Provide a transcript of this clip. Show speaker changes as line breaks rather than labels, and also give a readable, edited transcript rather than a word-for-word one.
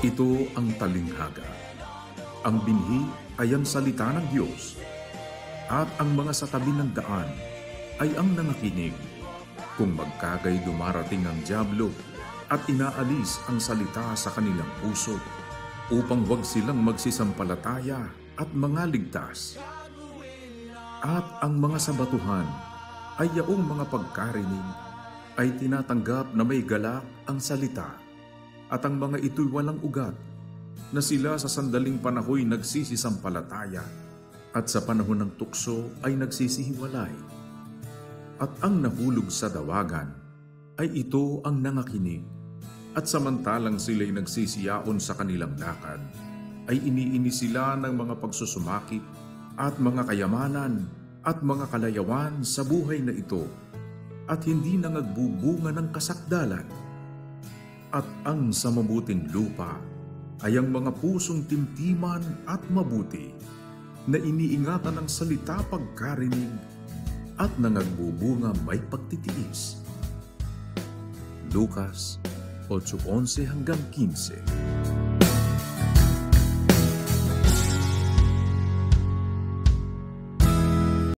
Ito ang talinghaga. Ang binhi ay ang salita ng Diyos, at ang mga sa tabi ng daan ay ang nangakinig. Kung magkagay dumarating ang dyablo at inaalis ang salita sa kanilang puso, upang wag silang magsisampalataya at mga ligtas. At ang mga sabatuhan ay yaong mga pagkarinig ay tinatanggap na may galak ang salita, at ang mga ito'y walang ugat, na sila sa sandaling panahoy nagsisisampalataya, at sa panahon ng tukso ay nagsisihiwalay. At ang nahulog sa dawagan ay ito ang nangakinig, at samantalang sila'y nagsisiyaon sa kanilang lakad, ay iniini sila ng mga pagsusumakit at mga kayamanan at mga kalayawan sa buhay na ito, at hindi na nagbubunga ng kasakdalan. At ang sa mabuting lupa ay ang mga pusong timtiman at mabuti, na iniingatan ng salita pagkarinig at nangagbubunga may pagtitiis. Lucas 8:11-15